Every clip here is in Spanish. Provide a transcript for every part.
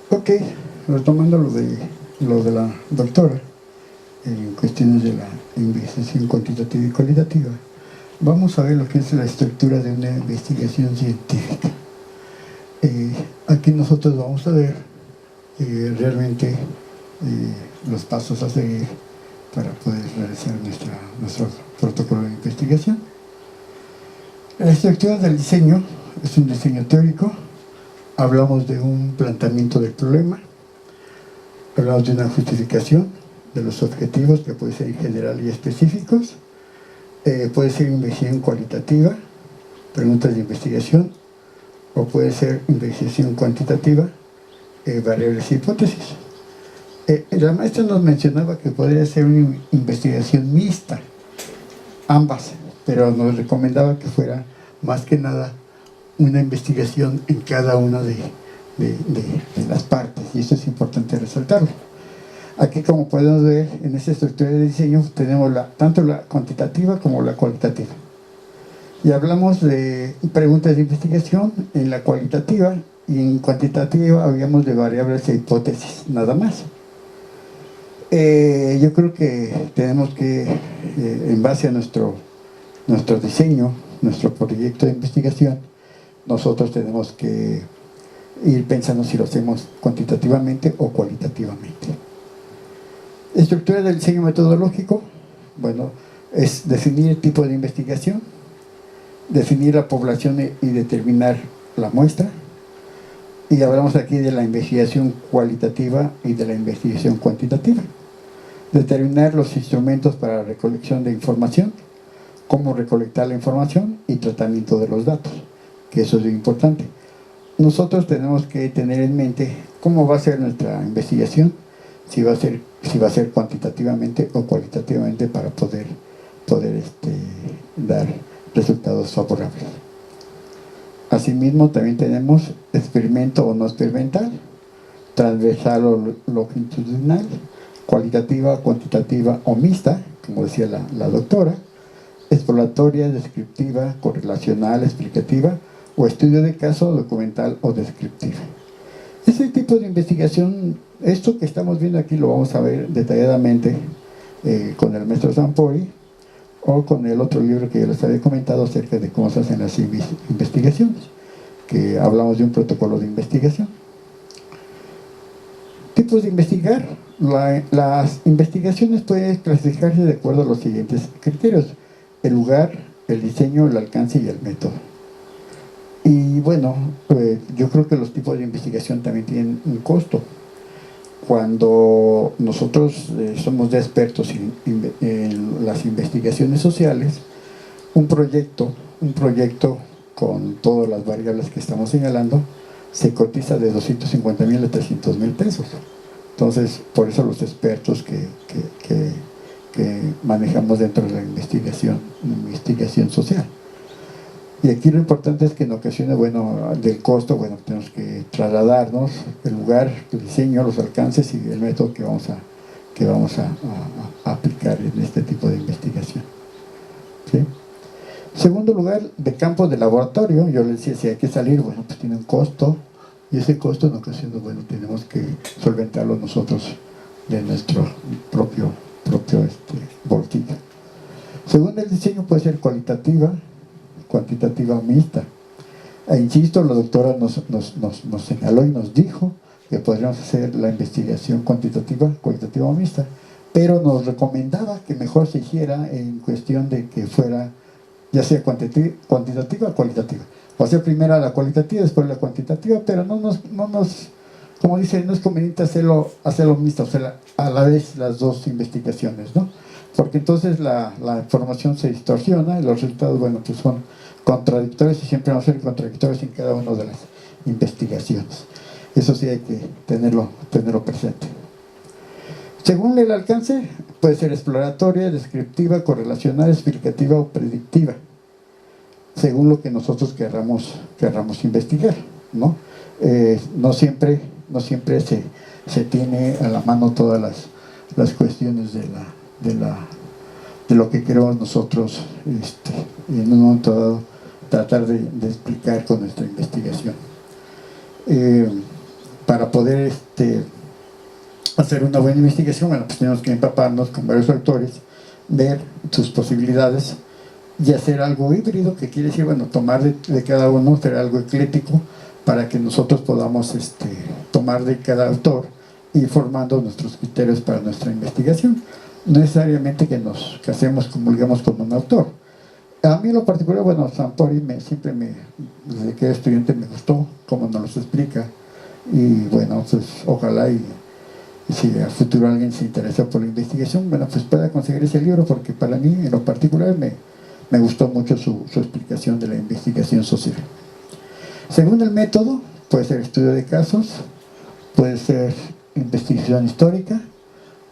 Ok, retomando lo de la doctora, en cuestiones de la investigación cuantitativa y cualitativa, vamos a ver lo que es la estructura de una investigación científica. Aquí nosotros vamos a ver realmente los pasos a seguir para poder realizar nuestro protocolo de investigación. La estructura del diseño es un diseño teórico. Hablamos de un planteamiento del problema, hablamos de una justificación de los objetivos, que puede ser en general y específicos, puede ser investigación cualitativa, preguntas de investigación, o puede ser investigación cuantitativa, variables y hipótesis. La maestra nos mencionaba que podría ser una investigación mixta, ambas, pero nos recomendaba que fuera más que nada una investigación en cada una de las partes, y eso es importante resaltarlo. Aquí, como podemos ver, en esta estructura de diseño tenemos tanto la cuantitativa como la cualitativa. Y hablamos de preguntas de investigación en la cualitativa, y en cuantitativa habíamos de variables e hipótesis, nada más. Yo creo que tenemos que, en base a nuestro diseño, nuestro proyecto de investigación, nosotros tenemos que ir pensando si lo hacemos cuantitativamente o cualitativamente. Estructura del diseño metodológico, bueno, es definir el tipo de investigación, definir la población y determinar la muestra. Y hablamos aquí de la investigación cualitativa y de la investigación cuantitativa. Determinar los instrumentos para la recolección de información, cómo recolectar la información y tratamiento de los datos, que eso es muy importante. Nosotros tenemos que tener en mente cómo va a ser nuestra investigación, si va a ser cuantitativamente o cualitativamente, para poder dar resultados favorables. Asimismo, también tenemos experimento o no experimental, transversal o longitudinal, cualitativa, cuantitativa o mixta, como decía la doctora, exploratoria, descriptiva, correlacional, explicativa, o estudio de caso, documental o descriptiva. Ese tipo de investigación, esto que estamos viendo aquí, lo vamos a ver detalladamente con el maestro Zampori, o con el otro libro que yo les había comentado acerca de cómo se hacen las investigaciones, que hablamos de un protocolo de investigación. Tipos de investigar. Las investigaciones pueden clasificarse de acuerdo a los siguientes criterios: el lugar, el diseño, el alcance y el método. Y bueno, yo creo que los tipos de investigación también tienen un costo. Cuando nosotros somos ya expertos en las investigaciones sociales, un proyecto con todas las variables que estamos señalando se cotiza de 250,000 a 300,000 pesos. Entonces, por eso los expertos que manejamos dentro de la investigación social. Y aquí lo importante es que en ocasiones, bueno, del costo, bueno, tenemos que trasladarnos el lugar, el diseño, los alcances y el método que vamos a aplicar en este tipo de investigación. ¿Sí? Segundo lugar, de campo de laboratorio. Yo les decía, si hay que salir, bueno, pues tiene un costo, y ese costo en ocasiones, bueno, tenemos que solventarlo nosotros de nuestro propio bolsillo. Segundo, el diseño puede ser cualitativa, cuantitativa o mixta. E insisto, la doctora nos señaló y nos dijo que podríamos hacer la investigación cuantitativa, cualitativa o mixta, pero nos recomendaba que mejor se hiciera en cuestión de que fuera ya sea cuantitativa o cualitativa. O hacer primero la cualitativa, después la cuantitativa, pero no nos como dice, no es conveniente hacerlo mixto, o sea, a la vez las dos investigaciones, ¿no? Porque entonces la información se distorsiona y los resultados, bueno, pues son contradictorios, y siempre van a ser contradictorios en cada una de las investigaciones. Eso sí hay que tenerlo presente. Según el alcance, puede ser exploratoria, descriptiva, correlacional, explicativa o predictiva, según lo que nosotros querramos investigar, ¿no? No siempre se tiene a la mano todas las cuestiones de lo que queremos nosotros en un momento dado tratar de explicar con nuestra investigación. para poder hacer una buena investigación, bueno, pues tenemos que empaparnos con varios autores, ver sus posibilidades y hacer algo híbrido, que quiere decir, bueno, tomar de cada uno, hacer algo eclético para que nosotros podamos tomar de cada autor y ir formando nuestros criterios para nuestra investigación. No necesariamente que nos casemos, comulguemos con un autor. A mí en lo particular, bueno, Sampori siempre desde que era estudiante me gustó cómo nos los explica, y bueno, pues ojalá y si a futuro alguien se interesa por la investigación, bueno, pues pueda conseguir ese libro, porque para mí en lo particular me gustó mucho su explicación de la investigación social. Según el método, puede ser estudio de casos, puede ser investigación histórica,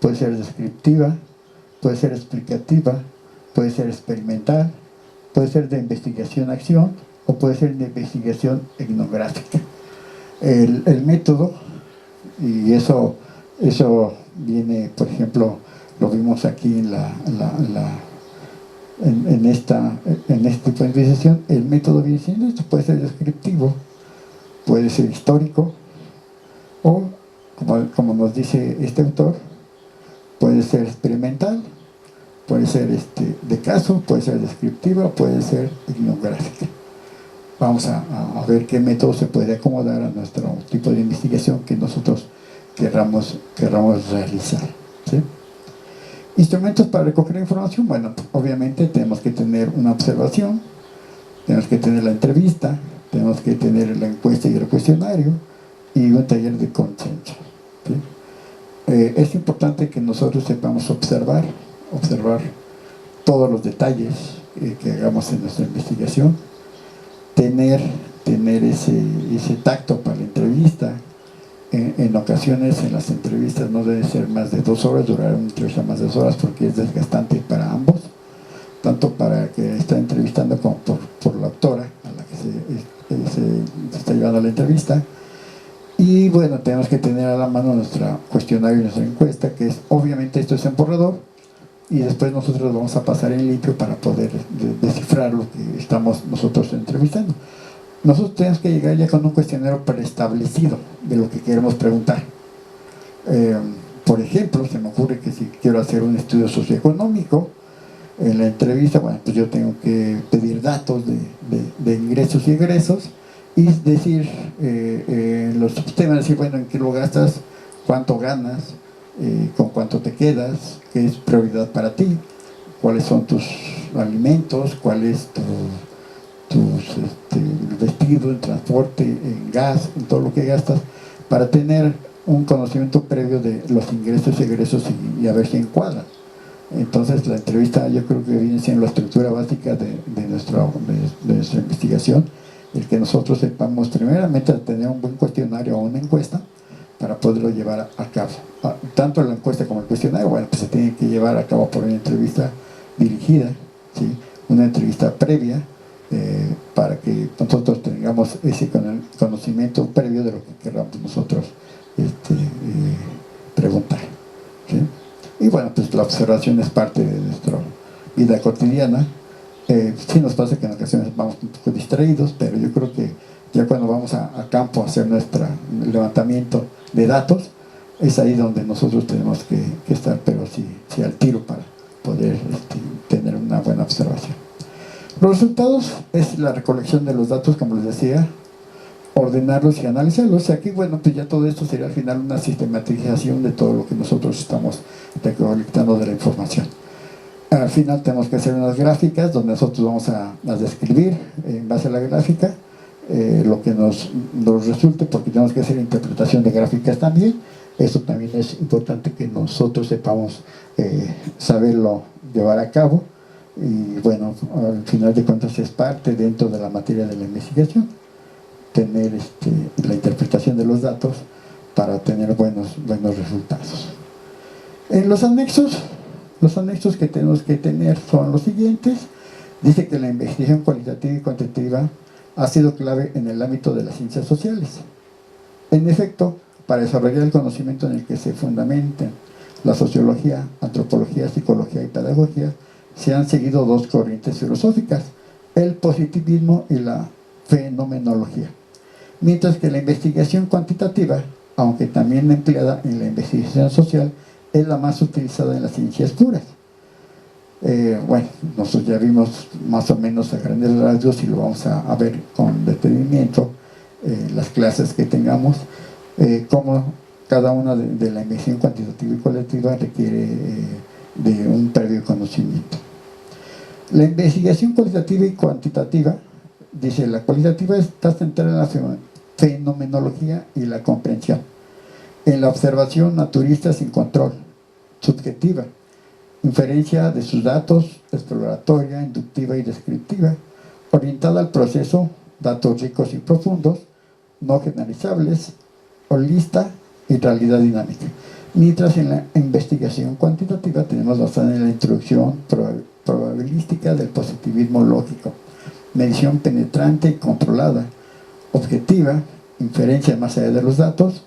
puede ser descriptiva, puede ser explicativa, puede ser experimental, puede ser de investigación-acción o puede ser de investigación etnográfica. El método, y eso viene, por ejemplo, lo vimos aquí en este tipo de investigación, el método viene siendo esto, puede ser descriptivo, puede ser histórico, o como nos dice este autor, puede ser experimental, puede ser de caso, puede ser descriptiva, puede ser etnográfica. Vamos a ver qué método se puede acomodar a nuestro tipo de investigación que nosotros querramos realizar, ¿sí? Instrumentos para recoger información, bueno, obviamente tenemos que tener una observación, tenemos que tener la entrevista, tenemos que tener la encuesta y el cuestionario, y un taller de consenso, ¿sí? Es importante que nosotros sepamos observar todos los detalles que hagamos en nuestra investigación, tener ese tacto para la entrevista. En ocasiones en las entrevistas no debe ser más de 2 horas, durar una entrevista más de 2 horas porque es desgastante para ambos, tanto para que está entrevistando como por la autora a la que se está llevando la entrevista. Y bueno, tenemos que tener a la mano nuestro cuestionario y nuestra encuesta, que es, obviamente esto es en borrador, y después nosotros lo vamos a pasar en limpio para poder descifrar lo que estamos nosotros entrevistando. Nosotros tenemos que llegar ya con un cuestionario preestablecido de lo que queremos preguntar. Por ejemplo, se me ocurre que si quiero hacer un estudio socioeconómico, en la entrevista, bueno, pues yo tengo que pedir datos de ingresos y egresos, y decir, los temas, decir, bueno, en qué lo gastas, cuánto ganas, con cuánto te quedas, qué es prioridad para ti, cuáles son tus alimentos, cuál es el vestido, el transporte, en gas, en todo lo que gastas, para tener un conocimiento previo de los ingresos y egresos y a ver si encuadran. Entonces la entrevista yo creo que viene siendo la estructura básica de nuestra investigación, el que nosotros sepamos primeramente tener un buen cuestionario o una encuesta para poderlo llevar a cabo. Tanto la encuesta como el cuestionario, bueno, pues se tiene que llevar a cabo por una entrevista dirigida, ¿sí? Una entrevista previa, para que nosotros tengamos ese conocimiento previo de lo que queramos nosotros preguntar, ¿sí? Y bueno, pues la observación es parte de nuestra vida cotidiana. Sí nos pasa que en ocasiones vamos un poco distraídos, pero yo creo que ya cuando vamos a campo a hacer nuestro levantamiento de datos, es ahí donde nosotros tenemos que estar, pero sí al tiro para poder tener una buena observación. Los resultados es la recolección de los datos, como les decía, ordenarlos y analizarlos. Aquí, bueno, pues ya todo esto sería al final una sistematización de todo lo que nosotros estamos recolectando de la información. Al final tenemos que hacer unas gráficas donde nosotros vamos a describir en base a la gráfica lo que nos resulte, porque tenemos que hacer interpretación de gráficas también. Eso también es importante que nosotros sepamos saberlo llevar a cabo, y bueno, al final de cuentas es parte dentro de la materia de la investigación, tener la interpretación de los datos para tener buenos resultados. En los anexos que tenemos que tener son los siguientes. Dice que la investigación cualitativa y cuantitativa ha sido clave en el ámbito de las ciencias sociales. En efecto, para desarrollar el conocimiento en el que se fundamentan la sociología, antropología, psicología y pedagogía, se han seguido 2 corrientes filosóficas, el positivismo y la fenomenología. Mientras que la investigación cuantitativa aunque también empleada en la investigación social, es la más utilizada en las ciencias puras. Bueno, nosotros ya vimos más o menos a grandes rasgos y lo vamos a ver con detenimiento las clases que tengamos, cómo cada una de la investigación cuantitativa y cualitativa requiere de un previo conocimiento. La investigación cualitativa y cuantitativa, dice, la cualitativa está centrada en la fenomenología y la comprensión, en la observación naturista sin control, subjetiva, inferencia de sus datos, exploratoria, inductiva y descriptiva, orientada al proceso, datos ricos y profundos, no generalizables, holista y realidad dinámica. Mientras en la investigación cuantitativa tenemos basada en la introducción probabilística del positivismo lógico, medición penetrante y controlada, objetiva, inferencia más allá de los datos,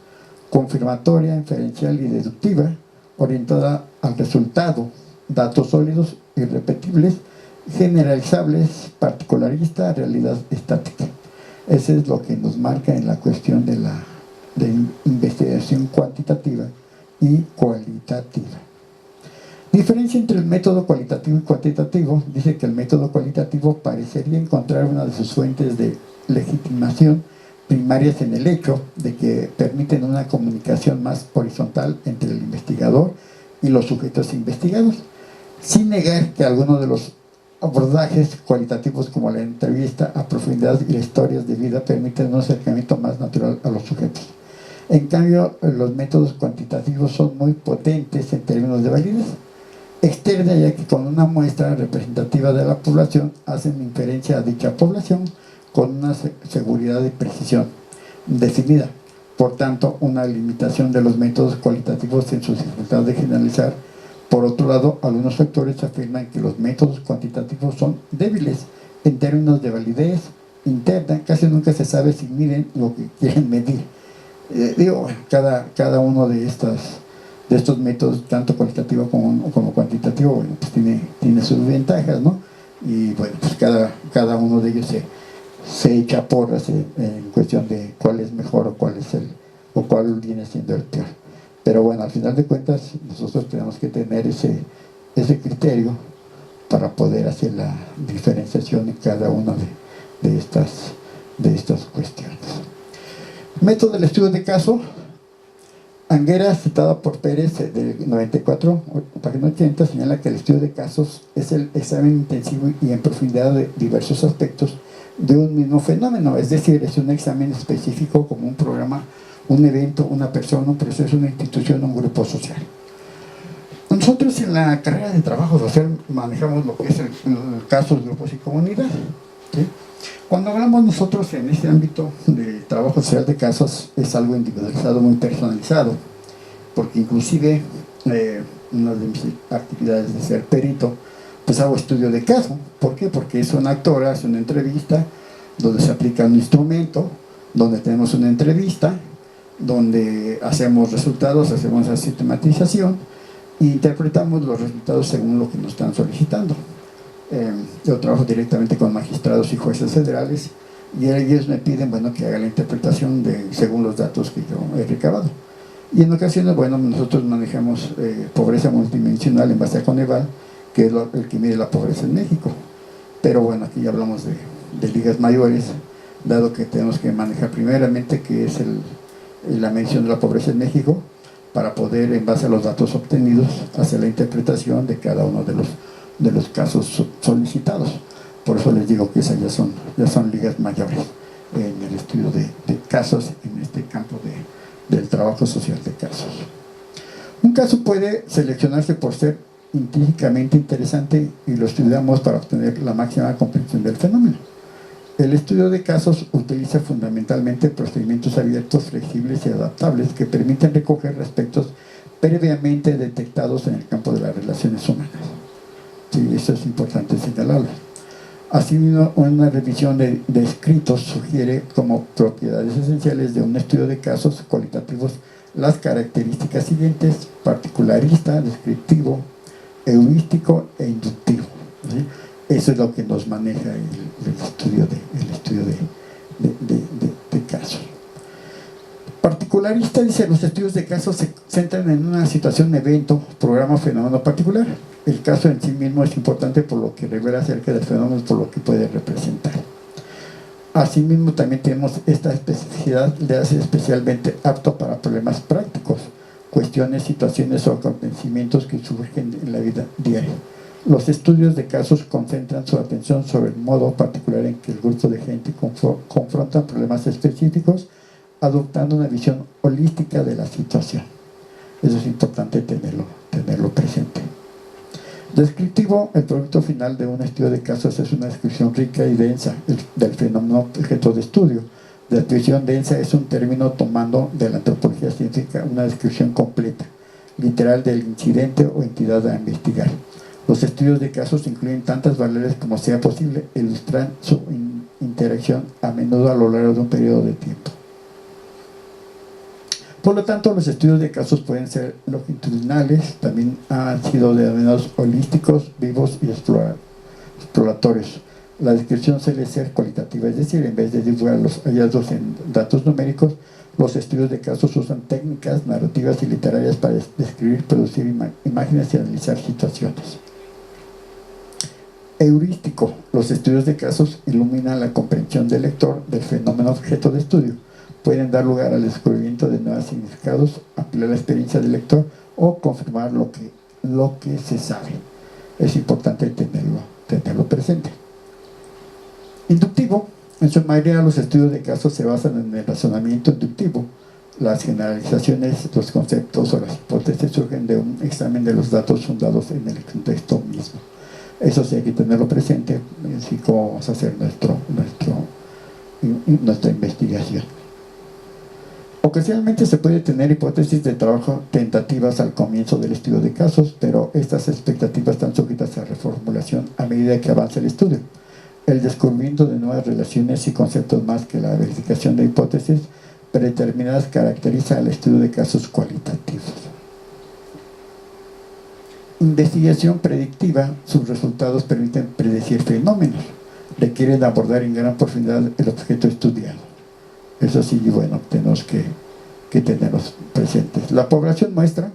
confirmatoria, inferencial y deductiva, orientada al resultado, datos sólidos y repetibles, generalizables, particularista, realidad estática. Eso es lo que nos marca en la cuestión de investigación cuantitativa y cualitativa. Diferencia entre el método cualitativo y cuantitativo. Dice que el método cualitativo parecería encontrar una de sus fuentes de legitimación primarias en el hecho de que permiten una comunicación más horizontal entre el investigador y los sujetos investigados, sin negar que algunos de los abordajes cualitativos como la entrevista a profundidad y las historias de vida permiten un acercamiento más natural a los sujetos. En cambio, los métodos cuantitativos son muy potentes en términos de validez externa, ya que con una muestra representativa de la población hacen inferencia a dicha población con una seguridad y precisión definida. Por tanto, una limitación de los métodos cualitativos en su dificultad de generalizar. Por otro lado, algunos factores afirman que los métodos cuantitativos son débiles en términos de validez interna. Casi nunca se sabe si miden lo que quieren medir. Cada uno de estos métodos, tanto cualitativo como cuantitativo, bueno, pues tiene sus ventajas, ¿no? Y bueno, pues cada uno de ellos se echa porras en cuestión de cuál es mejor o cuál viene siendo el peor. Pero bueno, al final de cuentas, nosotros tenemos que tener ese criterio para poder hacer la diferenciación en cada una de estas cuestiones. Método del estudio de caso. Anguera, citada por Pérez, del 94, página 80, señala que el estudio de casos es el examen intensivo y en profundidad de diversos aspectos de un mismo fenómeno, es decir, es un examen específico como un programa, un evento, una persona, un proceso, una institución, un grupo social. Nosotros en la carrera de trabajo social manejamos lo que es el casos, grupos y comunidad, ¿sí? Cuando hablamos nosotros en este ámbito de trabajo social de casos, es algo individualizado, muy personalizado, porque inclusive una de mis actividades de ser perito, pues hago estudio de caso. ¿Por qué? Porque es una actora, es una entrevista donde se aplica un instrumento, donde tenemos una entrevista, donde hacemos resultados, hacemos la sistematización e interpretamos los resultados según lo que nos están solicitando. Yo trabajo directamente con magistrados y jueces federales y ellos me piden, bueno, que haga la interpretación según los datos que yo he recabado. Y en ocasiones, bueno, nosotros manejamos pobreza multidimensional en base a Coneval, que es el que mide la pobreza en México. Pero bueno, aquí ya hablamos de ligas mayores, dado que tenemos que manejar primeramente que es la medición de la pobreza en México, para poder, en base a los datos obtenidos, hacer la interpretación de cada uno de los casos solicitados. Por eso les digo que esas ya son ligas mayores en el estudio de casos, en este campo del trabajo social de casos. Un caso puede seleccionarse por ser intrínsecamente interesante y lo estudiamos para obtener la máxima comprensión del fenómeno. El estudio de casos utiliza fundamentalmente procedimientos abiertos, flexibles y adaptables que permiten recoger aspectos previamente detectados en el campo de las relaciones humanas. Sí, eso es importante señalarlo. Asimismo, una revisión de escritos sugiere como propiedades esenciales de un estudio de casos cualitativos las características siguientes: particularista, descriptivo, heurístico e inductivo, ¿sí? Eso es lo que nos maneja el estudio de casos. Particularista dice: los estudios de casos se centran en una situación, evento, programa o fenómeno particular. El caso en sí mismo es importante por lo que revela acerca del fenómeno, por lo que puede representar. Asimismo, también tenemos esta especificidad, le hace especialmente apto para problemas prácticos, cuestiones, situaciones o acontecimientos que surgen en la vida diaria. Los estudios de casos concentran su atención sobre el modo particular en que el grupo de gente confronta problemas específicos, adoptando una visión holística de la situación. Eso es importante tenerlo presente. Descriptivo: el producto final de un estudio de casos es una descripción rica y densa del fenómeno objeto de estudio. Descripción densa es un término tomando de la antropología científica una descripción completa, literal del incidente o entidad a investigar. Los estudios de casos incluyen tantas variables como sea posible, ilustran su interacción a menudo a lo largo de un periodo de tiempo. Por lo tanto, los estudios de casos pueden ser longitudinales, también han sido denominados holísticos, vivos y exploratorios. La descripción suele ser cualitativa, es decir, en vez de divulgar los hallazgos en datos numéricos, los estudios de casos usan técnicas narrativas y literarias para describir, producir imágenes y analizar situaciones. Heurístico: los estudios de casos iluminan la comprensión del lector del fenómeno objeto de estudio. Pueden dar lugar al descubrimiento de nuevos significados, ampliar la experiencia del lector o confirmar lo que se sabe. Es importante tenerlo presente. Inductivo: en su mayoría los estudios de casos se basan en el razonamiento inductivo. Las generalizaciones, los conceptos o las hipótesis surgen de un examen de los datos fundados en el contexto mismo. Eso sí hay que tenerlo presente, así como vamos a hacer nuestra investigación. Ocasionalmente se puede tener hipótesis de trabajo tentativas al comienzo del estudio de casos, pero estas expectativas están sujetas a reformulación a medida que avanza el estudio. El descubrimiento de nuevas relaciones y conceptos más que la verificación de hipótesis predeterminadas caracteriza al estudio de casos cualitativos. Investigación predictiva: sus resultados permiten predecir fenómenos, requieren abordar en gran profundidad el objeto estudiado. Eso sí, bueno, tenemos que tenerlos presentes. La población muestra: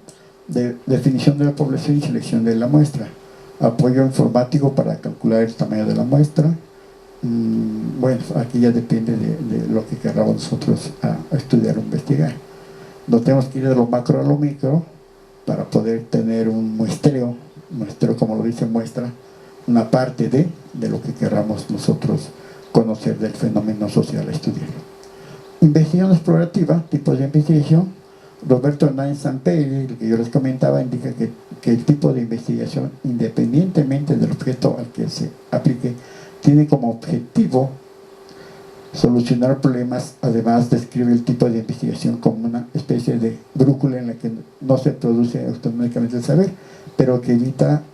definición de la población y selección de la muestra. Apoyo informático para calcular el tamaño de la muestra. Bueno, aquí ya depende de lo que queramos nosotros a estudiar o investigar. No tenemos que ir de lo macro a lo micro para poder tener un muestreo, como lo dice muestra, una parte de lo que queramos nosotros conocer del fenómeno social a estudiar. Investigación explorativa: tipos de investigación. Roberto Hernández Samperi, el que yo les comentaba, indica que el tipo de investigación, independientemente del objeto al que se aplique, tiene como objetivo solucionar problemas. Además, describe el tipo de investigación como una especie de brújula en la que no se produce automáticamente el saber, pero que evita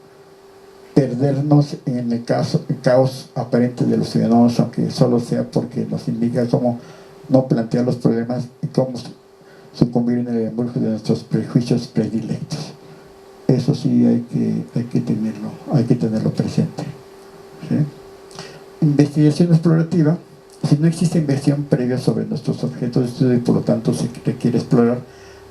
perdernos en el caos aparente de los ciudadanos, aunque solo sea porque nos indica cómo no plantear los problemas y cómo sucumbir en el embrujo de nuestros prejuicios predilectos. Eso sí hay que tenerlo presente, ¿sí? Investigación explorativa: si no existe investigación previa sobre nuestros objetos de estudio y por lo tanto se requiere explorar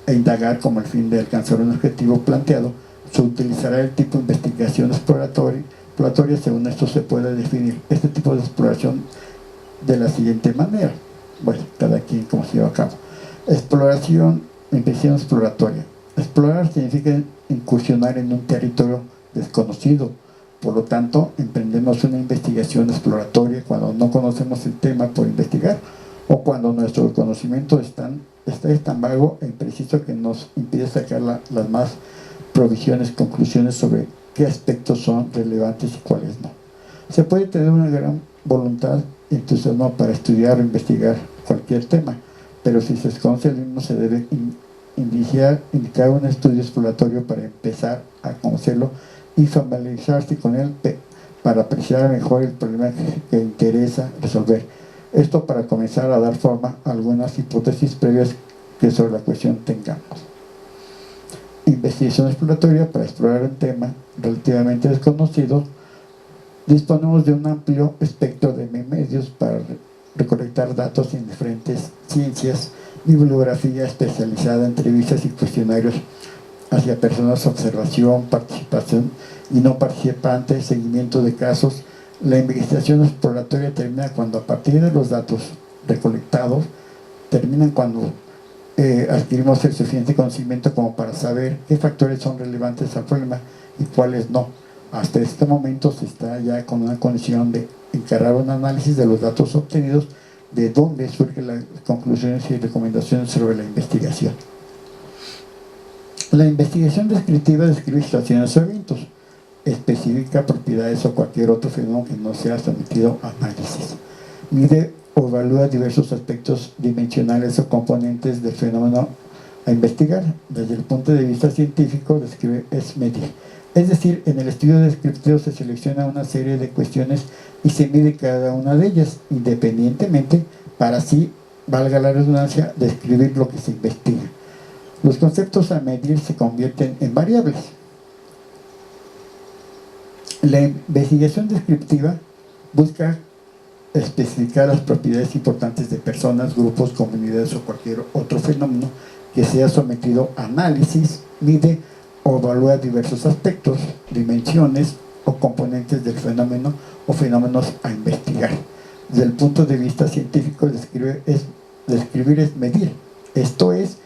e indagar como el fin de alcanzar un objetivo planteado, se utilizará el tipo de investigación exploratoria. Según esto se puede definir este tipo de exploración de la siguiente manera. Bueno, cada quien como se lleva a cabo. Investigación exploratoria. Explorar significa incursionar en un territorio desconocido. Por lo tanto, emprendemos una investigación exploratoria cuando no conocemos el tema por investigar o cuando nuestro conocimiento está tan vago e impreciso que nos impide sacar las más provisiones, conclusiones sobre qué aspectos son relevantes y cuáles no. Se puede tener una gran voluntad y entusiasmo para estudiar o investigar cualquier tema, pero si se desconoce el mismo se debe indicar un estudio exploratorio para empezar a conocerlo y familiarizarse con él para apreciar mejor el problema que interesa resolver. Esto para comenzar a dar forma a algunas hipótesis previas que sobre la cuestión tengamos. Investigación exploratoria: para explorar un tema relativamente desconocido, disponemos de un amplio espectro de medios para recolectar datos en diferentes ciencias bibliografía especializada, entrevistas y cuestionarios hacia personas, observación, participación y no participantes, seguimiento de casos. La investigación exploratoria termina cuando, a partir de los datos recolectados, terminan cuando adquirimos el suficiente conocimiento como para saber qué factores son relevantes al problema y cuáles no. Hasta este momento se está ya con una condición de encargar un análisis de los datos obtenidos, de dónde surgen las conclusiones y recomendaciones sobre la investigación. La investigación descriptiva describe situaciones o eventos, especifica propiedades o cualquier otro fenómeno que no sea sometido a análisis. Mide o evalúa diversos aspectos dimensionales o componentes del fenómeno a investigar. Desde el punto de vista científico, describe es medir. Es decir, en el estudio descriptivo se selecciona una serie de cuestiones y se mide cada una de ellas, independientemente, para así, valga la redundancia, describir lo que se investiga. Los conceptos a medir se convierten en variables. La investigación descriptiva busca especificar las propiedades importantes de personas, grupos, comunidades o cualquier otro fenómeno que sea sometido a análisis, mide o evalúa diversos aspectos, dimensiones o componentes del fenómeno o fenómenos a investigar. Desde el punto de vista científico, describir es medir. Esto es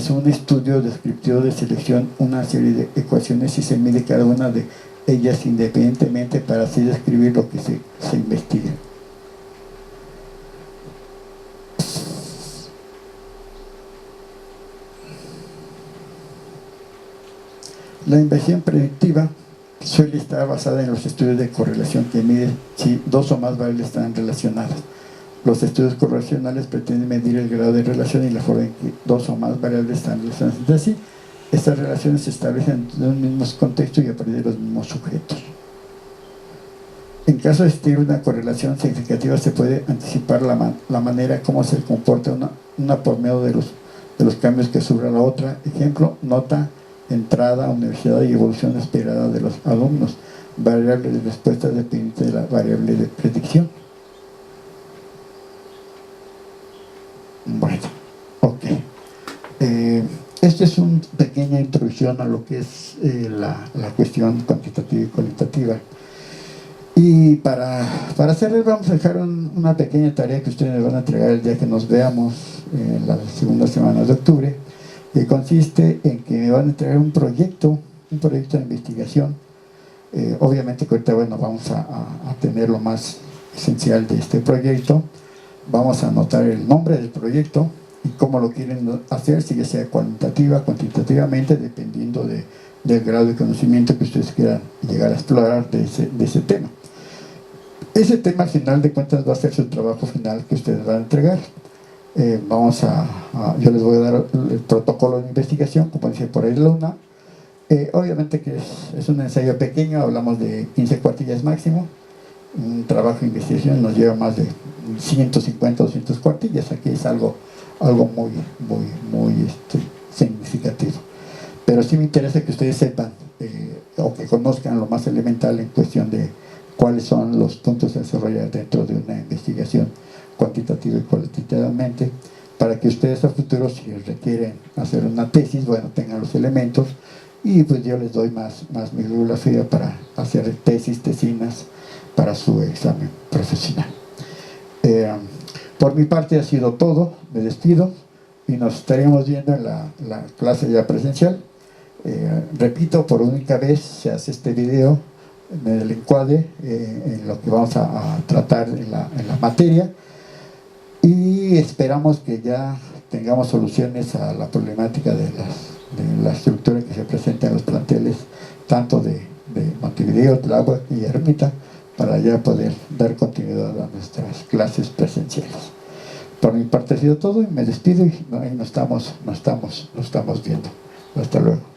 un estudio descriptivo de selección, una serie de ecuaciones y se mide cada una de ellas independientemente para así describir lo que se investiga. La investigación predictiva suele estar basada en los estudios de correlación que miden si dos o más variables están relacionadas. Los estudios correlacionales pretenden medir el grado de relación y la forma en que dos o más variables están relacionadas entre sí. Estas relaciones se establecen en un mismo contexto y a partir de los mismos sujetos. En caso de existir una correlación significativa, se puede anticipar la manera como se comporta una por medio de los cambios que sufre la otra. Ejemplo, nota, entrada a universidad y evolución esperada de los alumnos. Variable de respuesta dependiente de la variable de predicción. Bueno, ok. Esta es una pequeña introducción a lo que es la cuestión cuantitativa y cualitativa. Y para cerrar, vamos a dejar una pequeña tarea que ustedes me van a entregar el día que nos veamos en la segunda semana de octubre, que consiste en que me van a entregar un proyecto de investigación. Obviamente que ahorita, bueno, vamos a tener lo más esencial de este proyecto. Vamos a anotar el nombre del proyecto y cómo lo quieren hacer, si ya sea cualitativa, cuantitativamente, dependiendo del grado de conocimiento que ustedes quieran llegar a explorar de ese tema. Ese tema, al final de cuentas, va a ser su trabajo final que ustedes van a entregar. Yo les voy a dar el protocolo de investigación, como dice por ahí la UNA. Obviamente que es un ensayo pequeño, hablamos de 15 cuartillas máximo. Un trabajo de investigación nos lleva más de 150 o 200 cuartillas. Aquí es algo muy significativo. Pero sí me interesa que ustedes sepan o que conozcan lo más elemental en cuestión de cuáles son los puntos a desarrollar dentro de una investigación cuantitativa y cualitativamente, para que ustedes a futuro, si requieren hacer una tesis, bueno, tengan los elementos y pues yo les doy más bibliografía para hacer tesis, tesinas para su examen profesional. Por mi parte ha sido todo, me despido y nos estaremos viendo en la clase ya presencial. Repito, por única vez se hace este video en el encuadre en lo que vamos a tratar en la materia, y esperamos que ya tengamos soluciones a la problemática de la estructura que se presenta en los planteles tanto de Montevideo, Tláhuac y Ermita, para ya poder dar continuidad a nuestras clases presenciales. Por mi parte ha sido todo y me despido y nos estamos viendo. Hasta luego.